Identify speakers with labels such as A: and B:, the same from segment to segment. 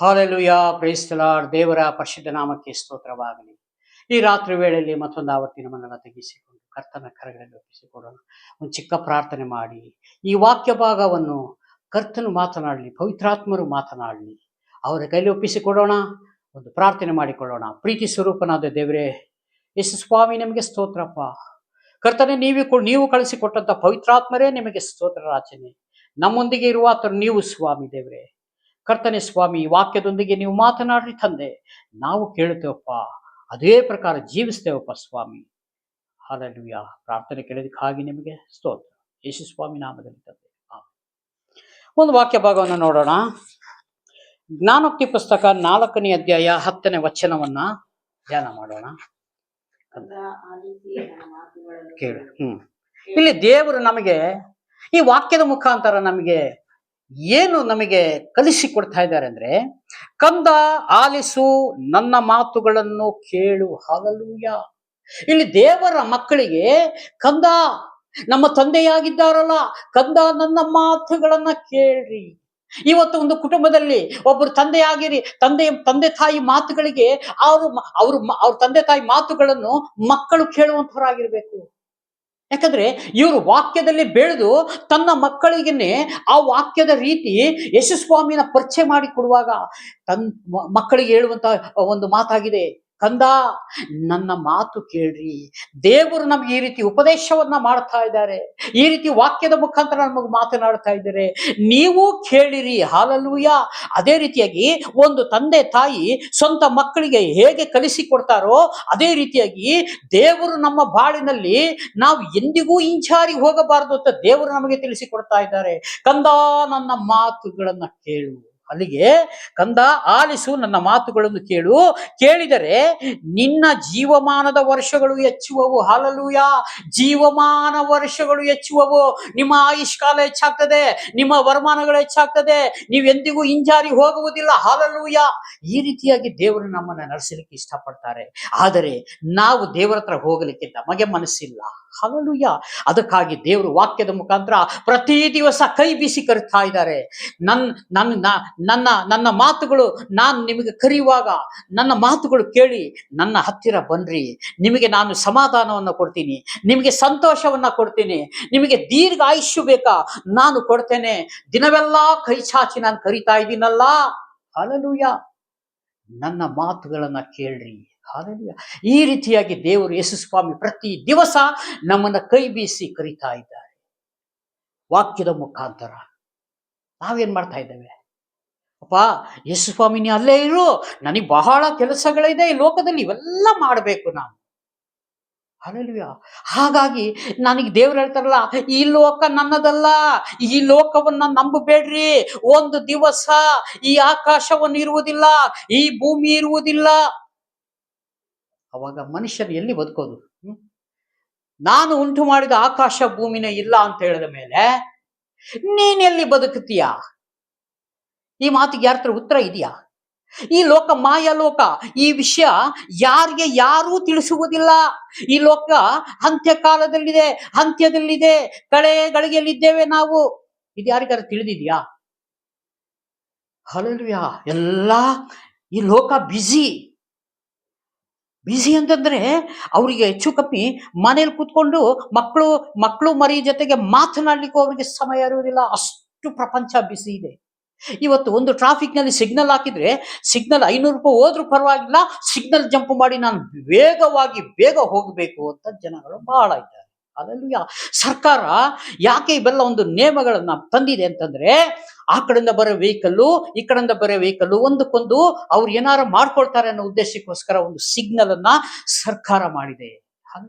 A: Hallelujah, price the lord. ದೇವರ ಪರಿಶುದ್ಧ ನಾಮಕ್ಕೆ ಸ್ತೋತ್ರವಾಗಲಿ. ಈ ರಾತ್ರಿ ವೇಳೆಯಲ್ಲಿ ಮತ್ತೊಂದು ಆವರ್ತಿ ನಮ್ಮನ್ನೆಲ್ಲ ತೆಗೆಸಿಕೊಂಡು ಕರ್ತನ ಕರಗಳಲ್ಲಿ ಒಪ್ಪಿಸಿಕೊಡೋಣ. ಒಂದು ಚಿಕ್ಕ ಪ್ರಾರ್ಥನೆ ಮಾಡಿ ಈ ವಾಕ್ಯ ಭಾಗವನ್ನು ಕರ್ತನು ಮಾತನಾಡಲಿ, ಪವಿತ್ರಾತ್ಮರು ಮಾತನಾಡಲಿ, ಅವರ ಕೈಲಿ ಒಪ್ಪಿಸಿಕೊಡೋಣ. ಒಂದು ಪ್ರಾರ್ಥನೆ ಮಾಡಿಕೊಳ್ಳೋಣ. ಪ್ರೀತಿ ಸ್ವರೂಪನಾದ ದೇವರೇ ಯೇಸು ಸ್ವಾಮಿ, ನಿಮಗೆ ಸ್ತೋತ್ರಪ್ಪ. ಕರ್ತನೆ, ನೀವು ಕಳಿಸಿಕೊಟ್ಟಂತ ಪವಿತ್ರಾತ್ಮರೇ ನಿಮಗೆ ಸ್ತೋತ್ರ ರಾಜನೇ. ನಮ್ಮೊಂದಿಗೆ ಇರುವ ನೀವು ಸ್ವಾಮಿ ದೇವರೇ. ಕರ್ತನೆ ಸ್ವಾಮಿ, ವಾಕ್ಯದೊಂದಿಗೆ ನೀವು ಮಾತನಾಡ್ರಿ ತಂದೆ. ನಾವು ಕೇಳುತ್ತೇವಪ್ಪ, ಅದೇ ಪ್ರಕಾರ ಜೀವಿಸ್ತೇವಪ್ಪ ಸ್ವಾಮಿ. ಹಾಲೆಲೂಯಾ. ಪ್ರಾರ್ಥನೆ ಕೇಳೋದಕ್ಕಾಗಿ ನಿಮಗೆ ಸ್ತೋತ್ರ, ಯೇಸು ಸ್ವಾಮಿ ನಾಮದಲ್ಲಿ ತಂದೆ. ಒಂದು ವಾಕ್ಯ ಭಾಗವನ್ನು ನೋಡೋಣ. ಜ್ಞಾನೋಕ್ತಿ ಪುಸ್ತಕ 4ನೇ ಅಧ್ಯಾಯ 10ನೇ ವಚನವನ್ನ ಧ್ಯಾನ ಮಾಡೋಣ. ಕೇಳು. ಇಲ್ಲಿ ದೇವರು ನಮಗೆ ಈ ವಾಕ್ಯದ ಮುಖಾಂತರ ನಮಗೆ ಕಲಿಸಿಕೊಡ್ತಾ ಇದ್ದಾರೆ ಅಂದ್ರೆ, ಕಂದ ಆಲಿಸು, ನನ್ನ ಮಾತುಗಳನ್ನು ಕೇಳು. ಹಾಲೆಲೂಯಾ. ಇಲ್ಲಿ ದೇವರ ಮಕ್ಕಳಿಗೆ ಕಂದ, ನಮ್ಮ ತಂದೆಯಾಗಿದ್ದಾರಲ್ಲ, ಕಂದ ನನ್ನ ಮಾತುಗಳನ್ನ ಕೇಳ್ರಿ. ಇವತ್ತು ಒಂದು ಕುಟುಂಬದಲ್ಲಿ ಒಬ್ಬರು ತಂದೆಯಾಗಿರಿ, ತಂದೆ ತಾಯಿ ಮಾತುಗಳಿಗೆ ಅವ್ರ ತಂದೆ ತಾಯಿ ಮಾತುಗಳನ್ನು ಮಕ್ಕಳು ಕೇಳುವಂತವರಾಗಿರ್ಬೇಕು. ಯಾಕಂದ್ರೆ ಇವರು ವಾಕ್ಯದಲ್ಲಿ ಬೆಳೆದು ತನ್ನ ಮಕ್ಕಳಿಗೆ ಆ ವಾಕ್ಯದ ರೀತಿ ಯೇಸುಸ್ವಾಮಿನ ಪರಿಚಯ ಮಾಡಿ ಕೊಡುವಾಗ ಮಕ್ಕಳಿಗೆ ಹೇಳುವಂತ ಒಂದು ಮಾತಾಗಿದೆ, ಕಂದ ನನ್ನ ಮಾತು ಕೇಳ್ರಿ. ದೇವರು ನಮ್ಗೆ ಈ ರೀತಿ ಉಪದೇಶವನ್ನ ಮಾಡ್ತಾ ಇದ್ದಾರೆ, ಈ ರೀತಿ ವಾಕ್ಯದ ಮುಖಾಂತರ ನಮಗೆ ಮಾತನಾಡ್ತಾ ಇದ್ದಾರೆ, ನೀವು ಕೇಳಿರಿ. ಹಾಲೆಲೂಯಾ. ಅದೇ ರೀತಿಯಾಗಿ ಒಂದು ತಂದೆ ತಾಯಿ ಸ್ವಂತ ಮಕ್ಕಳಿಗೆ ಹೇಗೆ ಕಲಿಸಿಕೊಡ್ತಾರೋ, ಅದೇ ರೀತಿಯಾಗಿ ದೇವರು ನಮ್ಮ ಬಾಳಿನಲ್ಲಿ ನಾವು ಎಂದಿಗೂ ಹಿಂಚಾರಿ ಹೋಗಬಾರದು ಅಂತ ದೇವರು ನಮಗೆ ತಿಳಿಸಿಕೊಡ್ತಾ ಇದ್ದಾರೆ. ಕಂದ ನನ್ನ ಮಾತುಗಳನ್ನ ಕೇಳು. ಅಲ್ಲಿಗೆ ಕಂದ ಆಲಿಸು, ನನ್ನ ಮಾತುಗಳನ್ನು ಕೇಳು. ಕೇಳಿದರೆ ನಿನ್ನ ಜೀವಮಾನದ ವರ್ಷಗಳು ಹೆಚ್ಚುವವು. ಹಾಲೆಲೂಯಾ. ಜೀವಮಾನ ವರ್ಷಗಳು ಹೆಚ್ಚುವವು. ನಿಮ್ಮ ಆಯುಷ್ಕಾಲ ಹೆಚ್ಚಾಗ್ತದೆ, ನಿಮ್ಮ ವರಮಾನಗಳು ಹೆಚ್ಚಾಗ್ತದೆ, ನೀವೆಂದಿಗೂ ಹಿಂಜಾರಿ ಹೋಗುವುದಿಲ್ಲ. ಹಾಲೆಲೂಯಾ. ಈ ರೀತಿಯಾಗಿ ದೇವರು ನಮ್ಮನ್ನ ನಡೆಸಲಿಕ್ಕೆ ಇಷ್ಟಪಡ್ತಾರೆ. ಆದರೆ ನಾವು ದೇವರ ಹತ್ರ ಹೋಗಲಿಕ್ಕೆ ನಮಗೆ ಮನಸ್ಸಿಲ್ಲ. ಹಾಲೆಲೂಯಾ. ಅದಕ್ಕಾಗಿ ದೇವರು ವಾಕ್ಯದ ಮುಖಾಂತರ ಪ್ರತಿ ದಿವಸ ಕೈ ಬೀಸಿ ಕರೀತಾ ಇದ್ದಾರೆ. ನನ್ನ ಮಾತುಗಳು ನಾನು ನಿಮಗೆ ಕರೆಯುವಾಗ ನನ್ನ ಮಾತುಗಳು ಕೇಳಿ ನನ್ನ ಹತ್ತಿರ ಬನ್ರಿ. ನಿಮಗೆ ನಾನು ಸಮಾಧಾನವನ್ನು ಕೊಡ್ತೀನಿ, ನಿಮಗೆ ಸಂತೋಷವನ್ನ ಕೊಡ್ತೀನಿ, ನಿಮಗೆ ದೀರ್ಘ ಆಯುಷ್ಯ ಬೇಕಾ ನಾನು ಕೊಡ್ತೇನೆ. ದಿನವೆಲ್ಲ ಕೈ ಚಾಚಿ ನಾನು ಕರಿತಾ ಇದ್ದೀನಲ್ಲ. ಹಾಲೆಲೂಯಾ. ನನ್ನ ಮಾತುಗಳನ್ನ ಕೇಳ್ರಿ. ಹಾಲೆಲೂಯಾ. ಈ ರೀತಿಯಾಗಿ ದೇವರು ಯೇಸುಸ್ವಾಮಿ ಪ್ರತಿ ದಿವಸ ನಮ್ಮನ್ನ ಕೈ ಬೀಸಿ ಕರೀತಾ ಇದ್ದಾರೆ ವಾಕ್ಯದ ಮುಖಾಂತರ. ನಾವೇನ್ ಮಾಡ್ತಾ ಇದ್ದೇವೆ? ಅಪ್ಪ ಯೇಸುಸ್ವಾಮಿ, ನೀ ಅಲ್ಲೇ ಇರು, ನನಗೆ ಬಹಳ ಕೆಲಸಗಳಿದೆ ಈ ಲೋಕದಲ್ಲಿ, ಇವೆಲ್ಲ ಮಾಡಬೇಕು ನಾನು. ಹಾಲೆಲೂಯಾ. ಹಾಗಾಗಿ ನನಗೆ ದೇವ್ರು ಹೇಳ್ತಾರಲ್ಲ, ಈ ಲೋಕ ನನ್ನದಲ್ಲ, ಈ ಲೋಕವನ್ನ ನಂಬಬೇಡ್ರಿ. ಒಂದು ದಿವಸ ಈ ಆಕಾಶವನ್ನು ಇರುವುದಿಲ್ಲ, ಈ ಭೂಮಿ ಇರುವುದಿಲ್ಲ. ಅವಾಗ ಮನುಷ್ಯರು ಎಲ್ಲಿ ಬದುಕೋದು? ನಾನು ಉಂಟು ಮಾಡಿದ ಆಕಾಶ ಭೂಮಿನ ಇಲ್ಲ ಅಂತ ಹೇಳಿದ ಮೇಲೆ ನೀನ್ ಎಲ್ಲಿ ಬದುಕುತ್ತೀಯ? ಈ ಮಾತಿಗೆ ಯಾರ ಉತ್ತರ ಇದೆಯಾ? ಈ ಲೋಕ ಮಾಯ ಲೋಕ. ಈ ವಿಷಯ ಯಾರಿಗೆ ಯಾರೂ ತಿಳಿಸುವುದಿಲ್ಲ. ಈ ಲೋಕ ಅಂತ್ಯಕಾಲದಲ್ಲಿದೆ, ಅಂತ್ಯದಲ್ಲಿದೆ, ಕಳೆ ಗಳಿಗೆಯಲ್ಲಿದ್ದೇವೆ ನಾವು. ಇದು ಯಾರಿಗಾರು ತಿಳಿದಿದ್ಯಾ? ಹಲ್ಲೆಲೂಯಾ. ಎಲ್ಲ ಈ ಲೋಕ ಬಿಸಿ ಅಂತಂದ್ರೆ ಅವರಿಗೆ ಹೆಚ್ಚು ಕಮ್ಮಿ ಮನೇಲಿ ಕೂತ್ಕೊಂಡು ಮಕ್ಕಳು ಮರಿ ಜೊತೆಗೆ ಮಾತನಾಡ್ಲಿಕ್ಕೂ ಅವರಿಗೆ ಸಮಯ ಇರುವುದಿಲ್ಲ. ಅಷ್ಟು ಪ್ರಪಂಚ ಬಿಸಿ ಇದೆ. ಇವತ್ತು ಒಂದು ಟ್ರಾಫಿಕ್ ನಲ್ಲಿ ಸಿಗ್ನಲ್ ಹಾಕಿದ್ರೆ, ಸಿಗ್ನಲ್ 500 ರೂಪಾಯಿ ಹೋದ್ರೂ ಪರವಾಗಿಲ್ಲ, ಸಿಗ್ನಲ್ ಜಂಪ್ ಮಾಡಿ ನಾನು ಬೇಗ ಹೋಗಬೇಕು ಅಂತ ಜನಗಳು ಬಹಳ ಇದ್ದಾರೆ. ಅದರಲ್ಲೂ ಸರ್ಕಾರ ಯಾಕೆ ಇವೆಲ್ಲ ಒಂದು ನಿಯಮಗಳನ್ನ ತಂದಿದೆ ಅಂತಂದ್ರೆ, ಆ ಕಡೆಯಿಂದ ಬರೋ ವೆಹಿಕಲ್ಲು, ಈ ಕಡೆಯಿಂದ ಬರೋ ವೆಹಿಕಲ್ಲು ಒಂದಕ್ಕೊಂದು ಅವ್ರು ಏನಾರು ಮಾಡ್ಕೊಳ್ತಾರೆ ಅನ್ನೋ ಉದ್ದೇಶಕ್ಕೋಸ್ಕರ ಒಂದು ಸಿಗ್ನಲ್ ಅನ್ನ ಸರ್ಕಾರ ಮಾಡಿದೆ.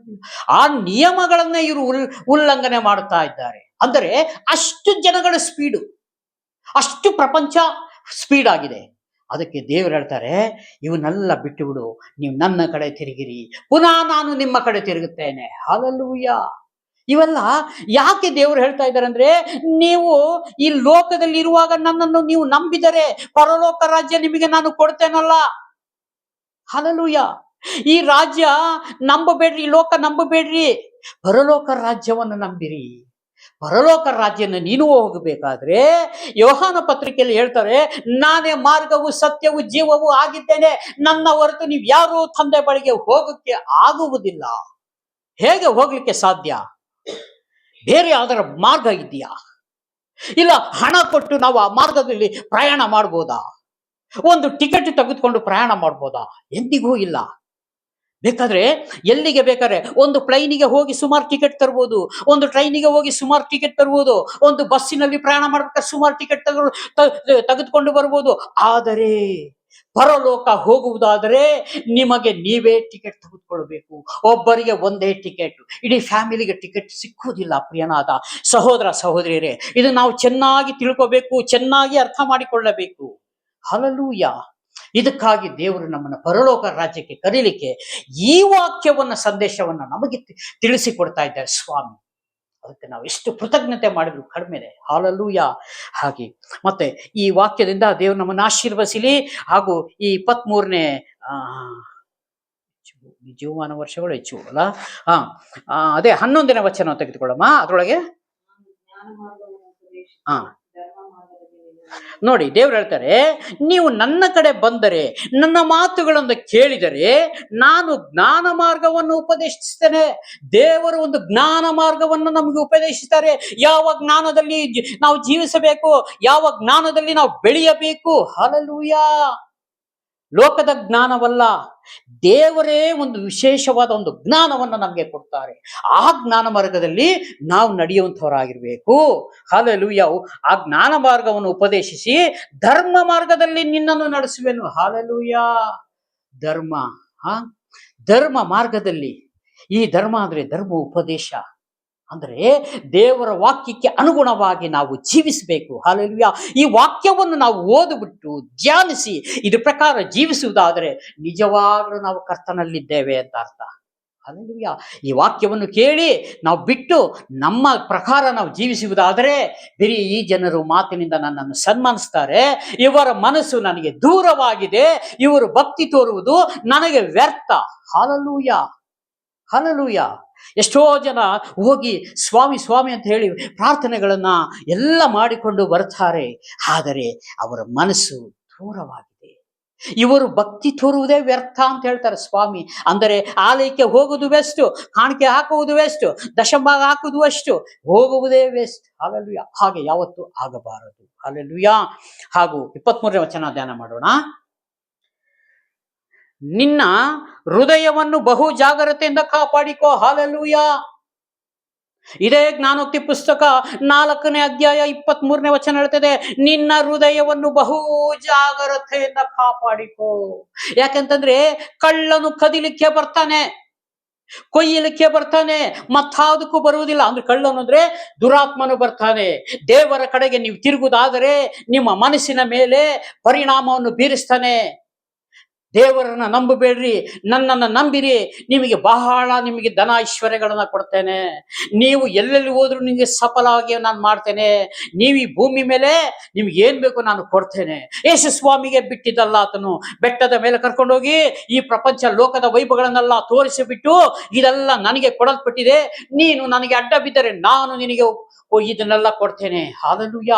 A: ಆ ನಿಯಮಗಳನ್ನ ಇವರು ಉಲ್ಲಂಘನೆ ಮಾಡ್ತಾ ಇದ್ದಾರೆ. ಅಂದರೆ ಅಷ್ಟು ಜನಗಳ ಸ್ಪೀಡು, ಅಷ್ಟು ಪ್ರಪಂಚ ಸ್ಪೀಡ್ ಆಗಿದೆ. ಅದಕ್ಕೆ ದೇವರು ಹೇಳ್ತಾರೆ, ಇವನ್ನೆಲ್ಲ ಬಿಟ್ಟು ಬಿಡು, ನೀವು ನನ್ನ ಕಡೆ ತಿರುಗಿರಿ, ಪುನಃ ನಾನು ನಿಮ್ಮ ಕಡೆ ತಿರುಗುತ್ತೇನೆ. ಹಲ್ಲೆಲೂಯಾ. ಇವೆಲ್ಲ ಯಾಕೆ ದೇವರು ಹೇಳ್ತಾ ಇದ್ದಾರೆ ಅಂದ್ರೆ, ನೀವು ಈ ಲೋಕದಲ್ಲಿ ಇರುವಾಗ ನನ್ನನ್ನು ನೀವು ನಂಬಿದರೆ ಪರಲೋಕ ರಾಜ್ಯ ನಿಮಗೆ ನಾನು ಕೊಡ್ತೇನಲ್ಲ. ಹಲ್ಲೆಲೂಯಾ. ಈ ರಾಜ್ಯ ನಂಬಬೇಡ್ರಿ, ಈ ಲೋಕ ನಂಬಬೇಡ್ರಿ, ಪರಲೋಕ ರಾಜ್ಯವನ್ನು ನಂಬಿರಿ. ಪರಲೋಕ ರಾಜ್ಯನ ನೀನು ಹೋಗಬೇಕಾದ್ರೆ ಯೋಹಾನ ಪತ್ರಿಕೆಯಲ್ಲಿ ಹೇಳ್ತಾರೆ, ನಾನೇ ಮಾರ್ಗವು ಸತ್ಯವು ಜೀವವು ಆಗಿದ್ದೇನೆ, ನನ್ನ ಹೊರತು ನೀವು ಯಾರು ತಂದೆ ಬಳಿಗೆ ಹೋಗಕ್ಕೆ ಆಗುವುದಿಲ್ಲ. ಹೇಗೆ ಹೋಗ್ಲಿಕ್ಕೆ ಸಾಧ್ಯ? ಬೇರೆ ಯಾವ್ದಾರ ಮಾರ್ಗ ಇದೆಯಾ? ಇಲ್ಲ ಹಣ ಕೊಟ್ಟು ನಾವು ಆ ಮಾರ್ಗದಲ್ಲಿ ಪ್ರಯಾಣ ಮಾಡ್ಬೋದಾ? ಒಂದು ಟಿಕೆಟ್ ತೆಗೆದುಕೊಂಡು ಪ್ರಯಾಣ ಮಾಡ್ಬೋದಾ? ಎಂದಿಗೂ ಇಲ್ಲ. ಬೇಕಾದ್ರೆ ಎಲ್ಲಿಗೆ ಬೇಕಾದ್ರೆ ಒಂದು ಪ್ಲೈನಿಗೆ ಹೋಗಿ ಸುಮಾರು ಟಿಕೆಟ್ ತರ್ಬೋದು, ಒಂದು ಟ್ರೈನಿಗೆ ಹೋಗಿ ಸುಮಾರು ಟಿಕೆಟ್ ತರ್ಬೋದು, ಒಂದು ಬಸ್ಸಿನಲ್ಲಿ ಪ್ರಯಾಣ ಮಾಡ್ಬೇಕಾದ್ರೆ ಸುಮಾರು ಟಿಕೆಟ್ ತೆಗೆದುಕೊಂಡು ಬರ್ಬೋದು. ಆದರೆ ಪರಲೋಕ ಹೋಗುವುದಾದರೆ ನಿಮಗೆ ನೀವೇ ಟಿಕೆಟ್ ತೆಗೆದುಕೊಳ್ಬೇಕು. ಒಬ್ಬರಿಗೆ ಒಂದೇ ಟಿಕೆಟ್, ಇಡೀ ಫ್ಯಾಮಿಲಿಗೆ ಟಿಕೆಟ್ ಸಿಕ್ಕುವುದಿಲ್ಲ. ಪ್ರಿಯನಾದ ಸಹೋದರ ಸಹೋದರಿಯರೇ, ಇದು ನಾವು ಚೆನ್ನಾಗಿ ತಿಳ್ಕೋಬೇಕು, ಚೆನ್ನಾಗಿ ಅರ್ಥ ಮಾಡಿಕೊಳ್ಳಬೇಕು. ಹಲ್ಲೆಲೂಯ. ಇದಕ್ಕಾಗಿ ದೇವರು ನಮ್ಮನ್ನು ಪರಲೋಕ ರಾಜ್ಯಕ್ಕೆ ಕರೀಲಿಕ್ಕೆ ಈ ವಾಕ್ಯವನ್ನ ಸಂದೇಶವನ್ನ ನಮಗೆ ತಿಳಿಸಿಕೊಡ್ತಾ ಇದ್ದಾರೆ ಸ್ವಾಮಿ. ಅದಕ್ಕೆ ನಾವು ಎಷ್ಟು ಕೃತಜ್ಞತೆ ಮಾಡಿದ್ರು ಕಡಿಮೆನೆ. ಹಲ್ಲೆಲೂಯ. ಹಾಗೆ ಮತ್ತೆ ಈ ವಾಕ್ಯದಿಂದ ದೇವರು ನಮ್ಮನ್ನು ಆಶೀರ್ವದಿಸಲಿ. ಹಾಗೂ ಈ 23ನೇ ಜೀವಮಾನ ವರ್ಷಗಳು ಹೆಚ್ಚು ಅಲ್ಲ. ಅದೇ 11ನೇ ವಚನ ತೆಗೆದುಕೊಳ್ಳಮ್ಮ. ಅದ್ರೊಳಗೆ ನೋಡಿ, ದೇವ್ರು ಹೇಳ್ತಾರೆ, ನೀವು ನನ್ನ ಕಡೆ ಬಂದರೆ, ನನ್ನ ಮಾತುಗಳನ್ನು ಕೇಳಿದರೆ ನಾನು ಜ್ಞಾನ ಮಾರ್ಗವನ್ನು ಉಪದೇಶಿಸ್ತೇನೆ. ದೇವರು ಒಂದು ಜ್ಞಾನ ಮಾರ್ಗವನ್ನು ನಮಗೆ ಉಪದೇಶಿಸ್ತಾರೆ. ಯಾವ ಜ್ಞಾನದಲ್ಲಿ ನಾವು ಜೀವಿಸಬೇಕು, ಯಾವ ಜ್ಞಾನದಲ್ಲಿ ನಾವು ಬೆಳೆಯಬೇಕು. ಹಲ್ಲೆಲೂಯ. ಲೋಕದ ಜ್ಞಾನವಲ್ಲ, ದೇವರೇ ಒಂದು ವಿಶೇಷವಾದ ಒಂದು ಜ್ಞಾನವನ್ನು ನಮಗೆ ಕೊಡ್ತಾರೆ. ಆ ಜ್ಞಾನ ಮಾರ್ಗದಲ್ಲಿ ನಾವು ನಡೆಯುವಂಥವರಾಗಿರ್ಬೇಕು. ಹಲ್ಲೆಲೂಯ. ಆ ಜ್ಞಾನ ಮಾರ್ಗವನ್ನು ಉಪದೇಶಿಸಿ ಧರ್ಮ ಮಾರ್ಗದಲ್ಲಿ ನಿನ್ನನ್ನು ನಡೆಸುವೆನು. ಹಲ್ಲೆಲೂಯ. ಧರ್ಮ ಧರ್ಮ ಮಾರ್ಗದಲ್ಲಿ, ಈ ಧರ್ಮ ಅಂದ್ರೆ ಧರ್ಮ ಉಪದೇಶ ಅಂದ್ರೆ ದೇವರ ವಾಕ್ಯಕ್ಕೆ ಅನುಗುಣವಾಗಿ ನಾವು ಜೀವಿಸಬೇಕು. ಹಲ್ಲೆಲೂಯ. ಈ ವಾಕ್ಯವನ್ನು ನಾವು ಓದಿಬಿಟ್ಟು ಧ್ಯಾನಿಸಿ ಇದ್ರ ಪ್ರಕಾರ ಜೀವಿಸುವುದಾದರೆ ನಿಜವಾಗ್ಲೂ ನಾವು ಕರ್ತನಲ್ಲಿದ್ದೇವೆ ಅಂತ ಅರ್ಥ. ಹಲ್ಲೆಲೂಯ. ಈ ವಾಕ್ಯವನ್ನು ಕೇಳಿ ನಾವು ಬಿಟ್ಟು ನಮ್ಮ ಪ್ರಕಾರ ನಾವು ಜೀವಿಸುವುದಾದರೆ, ಬರೀ ಈ ಜನರು ಮಾತಿನಿಂದ ನನ್ನನ್ನು ಸನ್ಮಾನಿಸ್ತಾರೆ, ಇವರ ಮನಸ್ಸು ನನಗೆ ದೂರವಾಗಿದೆ, ಇವರು ಭಕ್ತಿ ತೋರುವುದು ನನಗೆ ವ್ಯರ್ಥ. ಹಲ್ಲೆಲೂಯ. ಹಲ್ಲೆಲೂಯ. ಎಷ್ಟೋ ಜನ ಹೋಗಿ ಸ್ವಾಮಿ ಸ್ವಾಮಿ ಅಂತ ಹೇಳಿ ಪ್ರಾರ್ಥನೆಗಳನ್ನ ಎಲ್ಲ ಮಾಡಿಕೊಂಡು ಬರ್ತಾರೆ, ಆದರೆ ಅವರ ಮನಸ್ಸು ದೂರವಾಗಿದೆ. ಇವರು ಭಕ್ತಿ ತೋರುವುದೇ ವ್ಯರ್ಥ ಅಂತ ಹೇಳ್ತಾರೆ ಸ್ವಾಮಿ. ಅಂದರೆ ಆಲಯಕ್ಕೆ ಹೋಗುವುದು ವೆಸ್ಟ್, ಕಾಣಿಕೆ ಹಾಕುವುದು ವೆಸ್ಟ್, ದಶಂಭಾಗ ಹಾಕುವುದು ಅಷ್ಟು, ಹೋಗುವುದೇ ವೆಸ್ಟ್. ಹಲ್ಲೆಲೂಯ. ಹಾಗೆ ಯಾವತ್ತೂ ಆಗಬಾರದು. ಹಲ್ಲೆಲೂಯ. ಹಾಗೂ 23ನೇ ವಚನ ಧ್ಯಾನ ಮಾಡೋಣ. ನಿನ್ನ ಹೃದಯವನ್ನು ಬಹು ಜಾಗ್ರತೆಯಿಂದ ಕಾಪಾಡಿಕೋ. ಹಲ್ಲೆಲೂಯ. ಇದೇ ಜ್ಞಾನೋಕ್ತಿ ಪುಸ್ತಕ 4ನೇ ಅಧ್ಯಾಯ 23ನೇ ವಚನ ಹೇಳ್ತದೆ, ನಿನ್ನ ಹೃದಯವನ್ನು ಬಹು ಜಾಗ್ರತೆಯಿಂದ ಕಾಪಾಡಿಕೋ. ಯಾಕಂತಂದ್ರೆ ಕಳ್ಳನು ಕದಿಲಿಕ್ಕೆ ಬರ್ತಾನೆ, ಕೊಯ್ಯಲಿಕ್ಕೆ ಬರ್ತಾನೆ, ಮತ್ತಾವುದಕ್ಕೂ ಬರುವುದಿಲ್ಲ. ಅಂದ್ರೆ ಕಳ್ಳನು ಅಂದ್ರೆ ದುರಾತ್ಮನು ಬರ್ತಾನೆ. ದೇವರ ಕಡೆಗೆ ನೀವು ತಿರುಗುವುದಾದರೆ ನಿಮ್ಮ ಮನಸ್ಸಿನ ಮೇಲೆ ಪರಿಣಾಮವನ್ನು ಬೀರಿಸ್ತಾನೆ. ದೇವರನ್ನ ನಂಬಬೇಡ್ರಿ, ನನ್ನನ್ನು ನಂಬಿರಿ, ನಿಮಗೆ ಧನ ಐಶ್ವರ್ಯಗಳನ್ನ ಕೊಡ್ತೇನೆ. ನೀವು ಎಲ್ಲೆಲ್ಲಿ ಹೋದ್ರು ನಿಮಗೆ ಸಫಲವಾಗಿ ನಾನು ಮಾಡ್ತೇನೆ. ನೀವು ಈ ಭೂಮಿ ಮೇಲೆ ನಿಮ್ಗೆ ಏನ್ ಬೇಕು ನಾನು ಕೊಡ್ತೇನೆ. ಯೇಸು ಸ್ವಾಮಿಗೆ ಬಿಟ್ಟಿದ್ದಲ್ಲ, ಆತನು ಬೆಟ್ಟದ ಮೇಲೆ ಕರ್ಕೊಂಡೋಗಿ ಈ ಪ್ರಪಂಚ ಲೋಕದ ವೈಭವಗಳನ್ನೆಲ್ಲ ತೋರಿಸಿಬಿಟ್ಟು, ಇದೆಲ್ಲ ನನಗೆ ಕೊಡಲ್ಪಟ್ಟಿದೆ, ನೀನು ನನಗೆ ಅಡ್ಡ ಬಿದ್ದರೆ ನಾನು ನಿನಗೆ ಇದನ್ನೆಲ್ಲ ಕೊಡ್ತೇನೆ. ಹಲ್ಲೆಲೂಯ.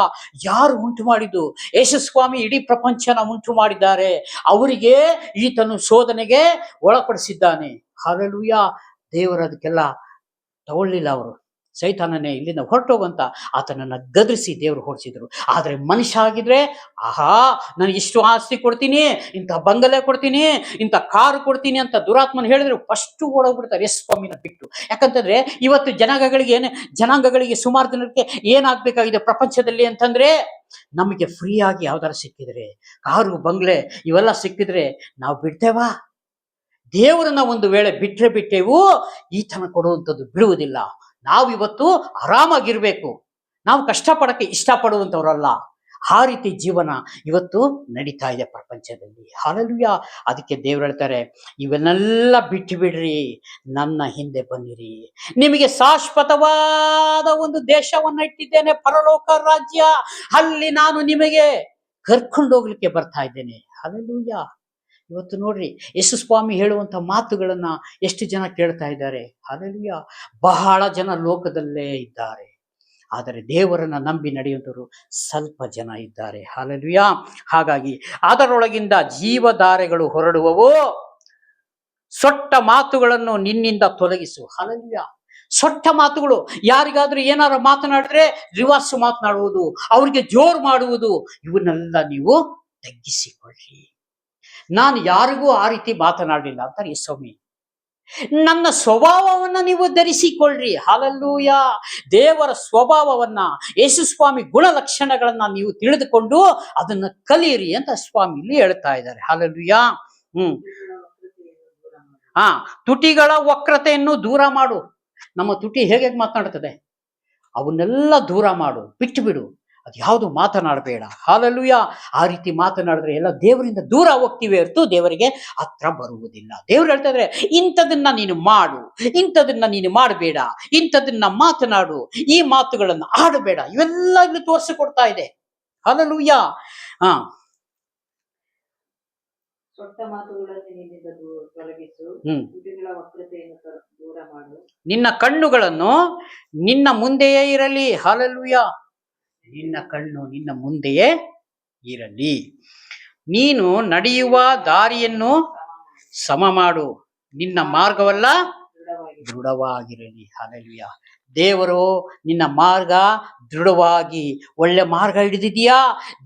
A: ಯಾರು ಉಂಟು ಮಾಡಿದ್ದು? ಯೇಸು ಸ್ವಾಮಿ ಇಡೀ ಪ್ರಪಂಚನ ಉಂಟು ಮಾಡಿದ್ದಾರೆ. ಅವರಿಗೆ ಈತನು ಶೋಧನೆಗೆ ಒಳಪಡಿಸಿದ್ದಾನೆ. ಹಲ್ಲೆಲೂಯ. ದೇವರು ಅದಕ್ಕೆಲ್ಲ ತಗೊಳ್ಳಿಲ್ಲ. ಅವರು ಸೈತಾನನೇ ಇಲ್ಲಿಂದ ಹೊರಟೋಗಂತ ಆತನನ್ನ ಗದರಿಸಿ ದೇವರು ಹೊರಡಿಸಿದ್ರು. ಆದ್ರೆ ಮನುಷ್ಯ ಆಗಿದ್ರೆ, ಆಹಾ ನನಗೆ ಇಷ್ಟು ಆಸ್ತಿ ಕೊಡ್ತೀನಿ, ಇಂಥ ಬಂಗಲೆ ಕೊಡ್ತೀನಿ, ಇಂಥ ಕಾರು ಕೊಡ್ತೀನಿ ಅಂತ ದುರಾತ್ಮನ ಹೇಳಿದ್ರೆ ಫಸ್ಟ್ ಓಡೋಗ್ಬಿಡ್ತಾರೆ ಯೇಸು ಸ್ವಾಮಿನ ಬಿಟ್ಟು. ಯಾಕಂತಂದ್ರೆ ಇವತ್ತು ಜನಾಂಗಗಳಿಗೆ ಸುಮಾರು ಜನಕ್ಕೆ ಏನಾಗ್ಬೇಕಾಗಿದೆ ಪ್ರಪಂಚದಲ್ಲಿ ಅಂತಂದ್ರೆ, ನಮಗೆ ಫ್ರೀ ಆಗಿ ಯಾವ್ದಾರು ಸಿಕ್ಕಿದ್ರೆ, ಕಾರು ಬಂಗ್ಲೆ ಇವೆಲ್ಲ ಸಿಕ್ಕಿದ್ರೆ ನಾವು ಬಿಡ್ತೇವಾ? ದೇವರನ್ನ ಒಂದು ವೇಳೆ ಬಿಟ್ಟೆವು, ಈತನ ಕೊಡುವಂಥದ್ದು ಬಿಡುವುದಿಲ್ಲ. ನಾವಿವತ್ತು ಆರಾಮಾಗಿರ್ಬೇಕು, ನಾವು ಕಷ್ಟಪಡಕ್ಕೆ ಇಷ್ಟಪಡುವಂಥವ್ರಲ್ಲ. ಆ ರೀತಿ ಜೀವನ ಇವತ್ತು ನಡೀತಾ ಇದೆ ಪ್ರಪಂಚದಲ್ಲಿ. ಹಲ್ಲೆಲೂಯ. ಅದಕ್ಕೆ ದೇವರು ಹೇಳ್ತಾರೆ, ಇವನ್ನೆಲ್ಲ ಬಿಟ್ಟು ಬಿಡ್ರಿ, ನನ್ನ ಹಿಂದೆ ಬನ್ನಿರಿ, ನಿಮಗೆ ಶಾಶ್ವತವಾದ ಒಂದು ದೇಶವನ್ನ ಇಟ್ಟಿದ್ದೇನೆ, ಪರಲೋಕ ರಾಜ್ಯ. ಅಲ್ಲಿ ನಾನು ನಿಮಗೆ ಕರ್ಕೊಂಡು ಹೋಗ್ಲಿಕ್ಕೆ ಬರ್ತಾ ಇದ್ದೇನೆ. ಹಲ್ಲೆಲೂಯ. ಇವತ್ತು ನೋಡ್ರಿ, ಯೇಸು ಸ್ವಾಮಿ ಹೇಳುವಂತ ಮಾತುಗಳನ್ನ ಎಷ್ಟು ಜನ ಕೇಳ್ತಾ ಇದ್ದಾರೆ. ಹಲ್ಲೆಲೂಯ. ಬಹಳ ಜನ ಲೋಕದಲ್ಲೇ ಇದ್ದಾರೆ, ಆದರೆ ದೇವರನ್ನ ನಂಬಿ ನಡೆಯುವವರು ಸ್ವಲ್ಪ ಜನ ಇದ್ದಾರೆ. ಹಲ್ಲೆಲೂಯಾ. ಹಾಗಾಗಿ ಅದರೊಳಗಿಂದ ಜೀವಧಾರೆಗಳು ಹೊರಡುವವು. ಸೊಟ್ಟ ಮಾತುಗಳನ್ನು ನಿನ್ನಿಂದ ತೊಲಗಿಸು. ಹಲ್ಲೆಲೂಯಾ. ಸೊಟ್ಟ ಮಾತುಗಳು, ಯಾರಿಗಾದ್ರೂ ಏನಾರು ಮಾತನಾಡಿದ್ರೆ ರಿವರ್ಸ್ ಮಾತನಾಡುವುದು, ಅವರಿಗೆ ಜೋರು ಮಾಡುವುದು, ಇವನ್ನೆಲ್ಲ ನೀವು ತಗ್ಗಿಸಿಕೊಳ್ಳಿ. ನಾನು ಯಾರಿಗೂ ಆ ರೀತಿ ಮಾತನಾಡಲಿಲ್ಲ ಅಂತಾರೆ ಯೇಸು. ನನ್ನ ಸ್ವಭಾವವನ್ನ ನೀವು ಧರಿಸಿಕೊಳ್ಳ್ರಿ. ಹಲ್ಲೆಲೂಯಾ. ದೇವರ ಸ್ವಭಾವವನ್ನ, ಯೇಸು ಸ್ವಾಮಿ ಗುಣಲಕ್ಷಣಗಳನ್ನ ನೀವು ತಿಳಿದುಕೊಂಡು ಅದನ್ನ ಕಲಿಯಿರಿ ಅಂತ ಸ್ವಾಮಿ ಇಲ್ಲಿ ಹೇಳ್ತಾ ಇದ್ದಾರೆ. ಹಲ್ಲೆಲೂಯಾ. ತುಟಿಗಳ ವಕ್ರತೆಯನ್ನು ದೂರ ಮಾಡು. ನಮ್ಮ ತುಟಿ ಹೇಗೆ ಮಾತನಾಡುತ್ತದೆ, ಅವನ್ನೆಲ್ಲ ದೂರ ಮಾಡು, ಬಿಟ್ಟು ಬಿಡು. ಅದು ಯಾವುದು ಮಾತನಾಡಬೇಡ. ಹಲ್ಲೆಲೂಯಾ. ಆ ರೀತಿ ಮಾತನಾಡಿದ್ರೆ ಎಲ್ಲ ದೇವರಿಂದ ದೂರ ಹೋಗ್ತೀವಿ ಹೊರತು ದೇವರಿಗೆ ಹತ್ರ ಬರುವುದಿಲ್ಲ. ದೇವ್ರು ಹೇಳ್ತಾ ಇದ್ರೆ ಇಂಥದನ್ನ ನೀನು ಮಾಡು, ಇಂಥದನ್ನ ನೀನು ಮಾಡಬೇಡ, ಇಂಥದನ್ನ ಮಾತನಾಡು, ಈ ಮಾತುಗಳನ್ನು ಆಡಬೇಡ, ಇವೆಲ್ಲ ಇಲ್ಲಿ ತೋರಿಸಿಕೊಡ್ತಾ ಇದೆ. ಹಲ್ಲೆಲೂಯಾ. ನಿನ್ನ ಕಣ್ಣುಗಳನ್ನು ನಿನ್ನ ಮುಂದೆಯೇ ಇರಲಿ. ಹಲ್ಲೆಲೂಯಾ. ನಿನ್ನ ಕಣ್ಣು ನಿನ್ನ ಮುಂದೆಯೇ ಇರಲಿ. ನೀನು ನಡೆಯುವ ದಾರಿಯನ್ನು ಸಮ ಮಾಡು, ನಿನ್ನ ಮಾರ್ಗವಲ್ಲ ದೃಢವಾಗಿರಲಿ. ಹಲ್ಲೆಲೂಯಾ. ದೇವರು ನಿನ್ನ ಮಾರ್ಗ ದೃಢವಾಗಿ ಒಳ್ಳೆ ಮಾರ್ಗ ಹಿಡಿದಿದ್ಯಾ,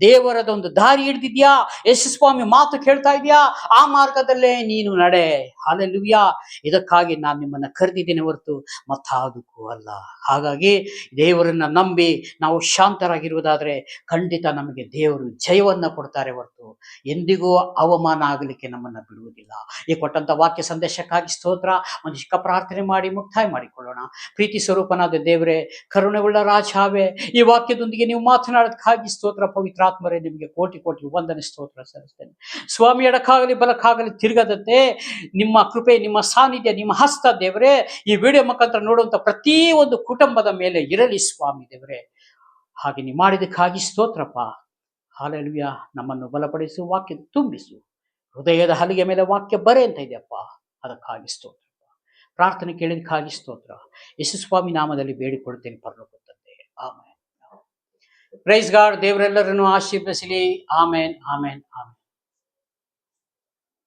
A: ದೇವರದೊಂದು ದಾರಿ ಹಿಡಿದಿದ್ಯಾ, ಯೇಸು ಸ್ವಾಮಿ ಮಾತು ಕೇಳ್ತಾ ಇದೆಯಾ, ಆ ಮಾರ್ಗದಲ್ಲೇ ನೀನು ನಡೆ. ಹಲ್ಲೆಲೂಯಾ. ಇದಕ್ಕಾಗಿ ನಾನು ನಿಮ್ಮನ್ನ ಕರೆದಿದ್ದೇನೆ ಹೊರತು ಮತ್ತಾವುದಕ್ಕೂ ಅಲ್ಲ. ಹಾಗಾಗಿ ದೇವರನ್ನ ನಂಬಿ ನಾವು ಶಾಂತರಾಗಿರುವುದಾದ್ರೆ ಖಂಡಿತ ನಮಗೆ ದೇವರು ಜಯವನ್ನ ಕೊಡ್ತಾರೆ ಹೊರತು ಎಂದಿಗೂ ಅವಮಾನ ಆಗಲಿಕ್ಕೆ ನಮ್ಮನ್ನ ಬಿಡುವುದಿಲ್ಲ. ಈ ಕೊಟ್ಟಂತ ವಾಕ್ಯ ಸಂದೇಶಕ್ಕಾಗಿ ಸ್ತೋತ್ರ. ಒಂದು ಚಿಕ್ಕ ಪ್ರಾರ್ಥನೆ ಮಾಡಿ ಮುಕ್ತಾಯ ಮಾಡಿಕೊಳ್ಳೋಣ. ಪ್ರೀತಿ ಸ್ವರೂಪನಾದ ದೇವರೇ, ಕರುಣೆಯುಳ್ಳ ರಾಜಾವೇ, ಈ ವಾಕ್ಯದೊಂದಿಗೆ ನೀವು ಮಾತನಾಡೋದಕ್ಕಾಗಿ ಸ್ತೋತ್ರ. ಪವಿತ್ರಾತ್ಮರೇ, ನಿಮಗೆ ಕೋಟಿ ಕೋಟಿ ವಂದನೆ ಸ್ತೋತ್ರ ಸಲ್ಲಿಸ್ತೇನೆ. ಸ್ವಾಮಿ, ಎಡಕ್ಕಾಗಲಿ ಬಲಕ್ಕಾಗಲಿ ತಿರುಗದಂತೆ ನಿಮ್ಮ ಕೃಪೆ, ನಿಮ್ಮ ಸಾನ್ನಿಧ್ಯ, ನಿಮ್ಮ ಹಸ್ತ ದೇವರೇ ಈ ವಿಡಿಯೋ ಮುಖಾಂತರ ನೋಡುವಂತ ಪ್ರತಿ ಒಂದು ಕುಟುಂಬದ ಮೇಲೆ ಇರಲಿ ಸ್ವಾಮಿ ದೇವರೇ. ಹಾಗೆ ನೀವು ಮಾಡಿದಕ್ಕಾಗಿ ಸ್ತೋತ್ರಪ್ಪ. ಹಲ್ಲೆಲೂಯಾ. ನಮ್ಮನ್ನು ಬಲಪಡಿಸು, ವಾಕ್ಯ ತುಂಬಿಸು, ಹೃದಯದ ಹಲಿಗೆ ಮೇಲೆ ವಾಕ್ಯ ಬರೆ ಅಂತ ಇದೆಯಪ್ಪ. ಅದಕ್ಕಾಗಿ ಸ್ತೋತ್ರ. ಪ್ರಾರ್ಥನೆ ಕೇಳಿದಕ್ಕಾಗಿ ಸ್ತೋತ್ರ. ಯೇಸು ಸ್ವಾಮಿ ನಾಮದಲ್ಲಿ ಬೇಡಿಕೊಳ್ತೇನೆ ಪರಲೋಕ ತಂದೆ. ಆಮೇನ್. Praise God. ದೇವರೆಲ್ಲರನ್ನು ಆಶೀರ್ವದಿಸಲಿ. ಆಮೇನ್, ಆಮೇನ್, ಆಮೇನ್.